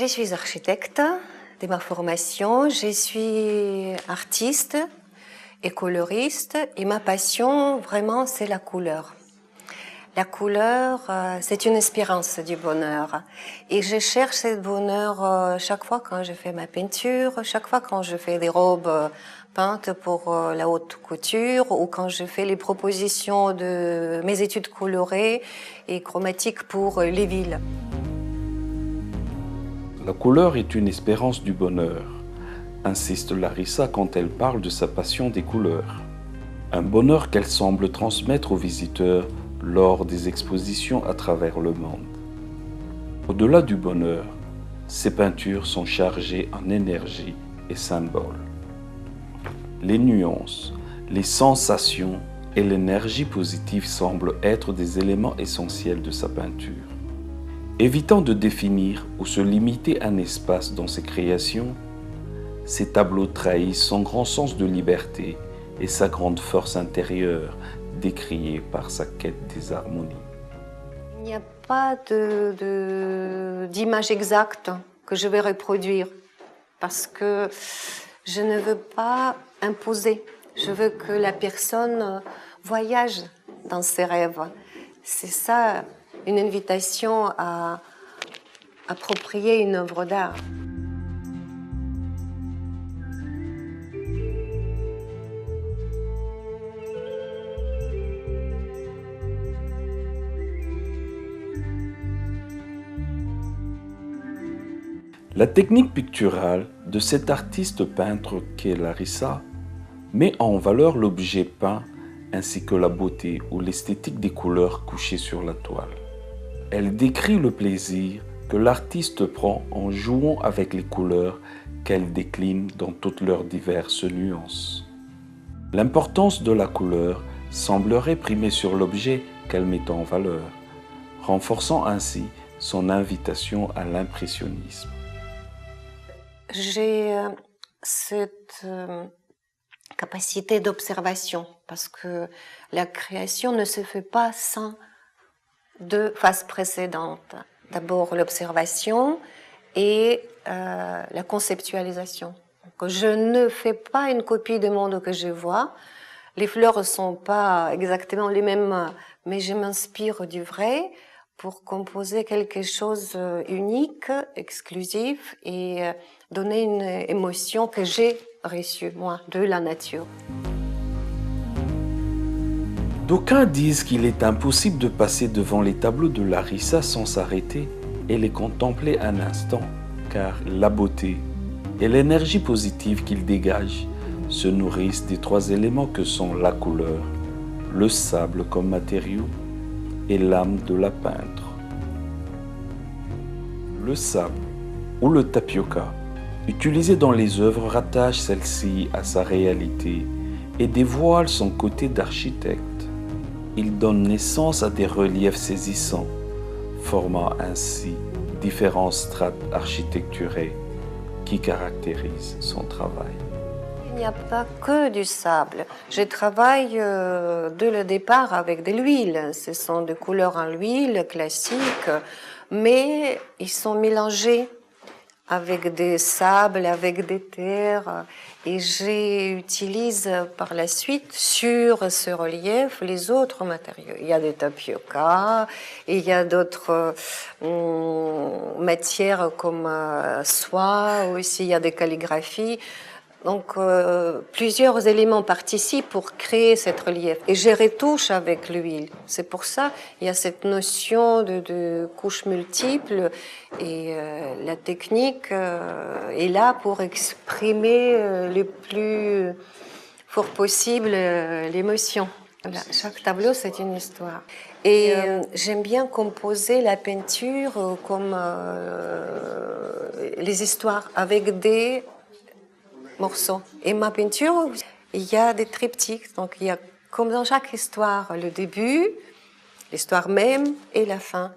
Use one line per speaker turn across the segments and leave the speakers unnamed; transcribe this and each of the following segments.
je suis architecte de ma formation, je suis artiste et coloriste et ma passion vraiment c'est la couleur. La couleur, c'est une espérance du bonheur et je cherche ce bonheur chaque fois quand je fais ma peinture, chaque fois quand je fais des robes peintes pour la haute couture ou quand je fais les propositions de mes études colorées et chromatiques pour les villes.
La couleur est une espérance du bonheur, insiste Larissa quand elle parle de sa passion des couleurs. Un bonheur qu'elle semble transmettre aux visiteurs lors des expositions à travers le monde. Au-delà du bonheur, ses peintures sont chargées en énergie et symboles. Les nuances, les sensations et l'énergie positive semblent être des éléments essentiels de sa peinture. Évitant de définir ou se limiter un espace dans ses créations, ses tableaux trahissent son grand sens de liberté et sa grande force intérieure, décriée par sa quête des harmonies.
Il n'y a pas d'image exacte que je vais reproduire parce que je ne veux pas imposer. Je veux que la personne voyage dans ses rêves. C'est ça, une invitation à approprier une œuvre d'art.
La technique picturale de cet artiste peintre qu'est Larissa met en valeur l'objet peint ainsi que la beauté ou l'esthétique des couleurs couchées sur la toile. Elle décrit le plaisir que l'artiste prend en jouant avec les couleurs qu'elle décline dans toutes leurs diverses nuances. L'importance de la couleur semblerait primer sur l'objet qu'elle met en valeur, renforçant ainsi son invitation à l'impressionnisme.
J'ai cette capacité d'observation parce que la création ne se fait pas sans deux phases précédentes. D'abord l'observation et la conceptualisation. Donc, je ne fais pas une copie du monde que je vois. Les fleurs ne sont pas exactement les mêmes, mais je m'inspire du vrai pour composer quelque chose unique, exclusif et donner une émotion que j'ai reçue, moi, de la nature.
D'aucuns disent qu'il est impossible de passer devant les tableaux de Larissa sans s'arrêter et les contempler un instant, car la beauté et l'énergie positive qu'il dégage se nourrissent des trois éléments que sont la couleur, le sable comme matériau et l'âme de la peintre. Le sable ou le tapioca, utilisé dans les œuvres, rattache celle-ci à sa réalité et dévoile son côté d'architecte. Il donne naissance à des reliefs saisissants, formant ainsi différentes strates architecturées qui caractérisent son travail.
Il n'y a pas que du sable. Je travaille dès le départ avec de l'huile. Ce sont des couleurs en huile classiques, mais ils sont mélangés avec des sables, avec des terres. Et j'utilise par la suite sur ce relief les autres matériaux. Il y a des tapioca, et il y a d'autres matières comme soie aussi, il y a des calligraphies. Donc, plusieurs éléments participent pour créer cette relief. Et je retouche avec l'huile. C'est pour ça il y a cette notion de couches multiples. Et la technique est là pour exprimer le plus fort possible l'émotion. Voilà. Chaque tableau, c'est une histoire. Et j'aime bien composer la peinture comme les histoires avec des morceaux. Et ma peinture, il y a des triptyques. Donc, il y a, comme dans chaque histoire, le début, l'histoire même et la fin.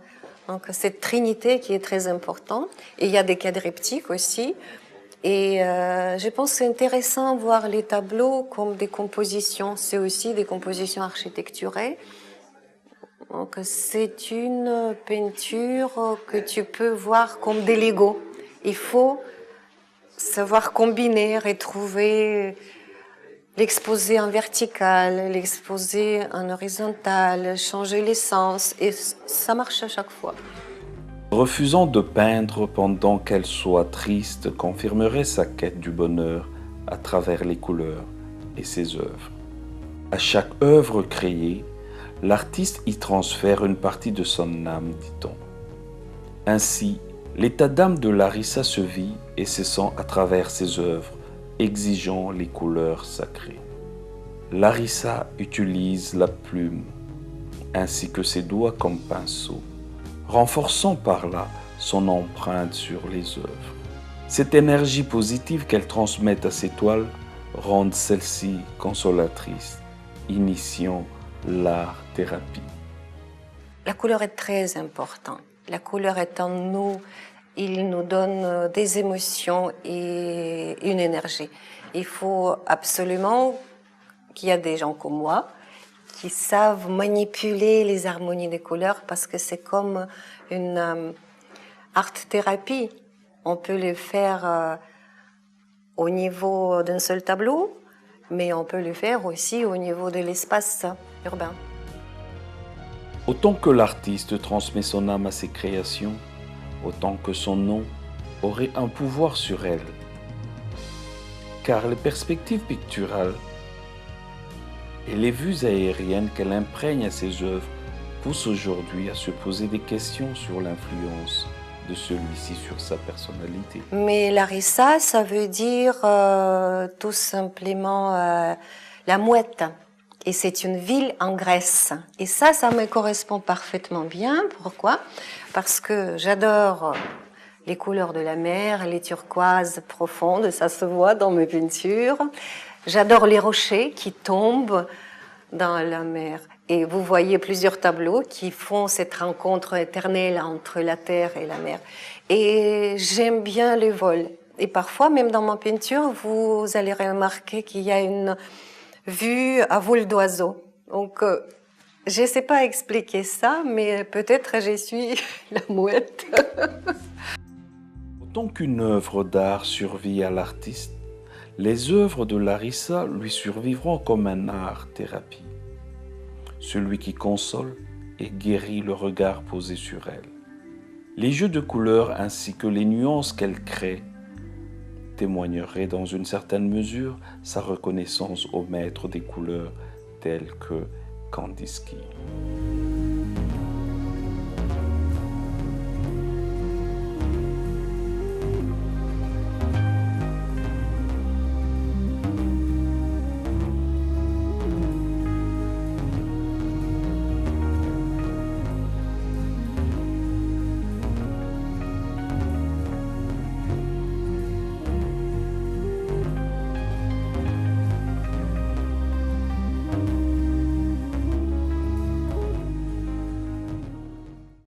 Donc, cette trinité qui est très importante. Et il y a des quadriptyques aussi. Et je pense que c'est intéressant de voir les tableaux comme des compositions. C'est aussi des compositions architecturales. Donc, c'est une peinture que tu peux voir comme des Legos. Il faut savoir combiner, retrouver l'exposé en vertical, l'exposé en horizontal, changer les sens, et ça marche à chaque fois.
Refusant de peindre pendant qu'elle soit triste confirmerait sa quête du bonheur à travers les couleurs et ses œuvres. À chaque œuvre créée, l'artiste y transfère une partie de son âme, dit-on. Ainsi, l'état d'âme de Larissa se vit et se sent à travers ses œuvres, exigeant les couleurs sacrées. Larissa utilise la plume, ainsi que ses doigts comme pinceau, renforçant par là son empreinte sur les œuvres. Cette énergie positive qu'elle transmet à ses toiles rend celle-ci consolatrice, initiant l'art-thérapie.
La couleur est très importante. La couleur est en nous, il nous donne des émotions et une énergie. Il faut absolument qu'il y ait des gens comme moi qui savent manipuler les harmonies des couleurs parce que c'est comme une art-thérapie. On peut le faire au niveau d'un seul tableau, mais on peut le faire aussi au niveau de l'espace urbain.
Autant que l'artiste transmet son âme à ses créations, autant que son nom aurait un pouvoir sur elle. Car les perspectives picturales et les vues aériennes qu'elle imprègne à ses œuvres poussent aujourd'hui à se poser des questions sur l'influence de celui-ci sur sa personnalité.
Mais Larissa, ça veut dire tout simplement la mouette. Et c'est une ville en Grèce. Et ça me correspond parfaitement bien. Pourquoi? Parce que j'adore les couleurs de la mer, les turquoises profondes, ça se voit dans mes peintures. J'adore les rochers qui tombent dans la mer. Et vous voyez plusieurs tableaux qui font cette rencontre éternelle entre la terre et la mer. Et j'aime bien les vols. Et parfois, même dans ma peinture, vous allez remarquer qu'il y a une vue à vol d'oiseau. Donc, je ne sais pas expliquer ça, mais peut-être je suis la mouette.
Autant qu'une œuvre d'art survit à l'artiste, les œuvres de Larissa lui survivront comme un art-thérapie, celui qui console et guérit le regard posé sur elle. Les jeux de couleurs ainsi que les nuances qu'elle crée témoigneraient dans une certaine mesure sa reconnaissance au maître des couleurs tel que Kandinsky.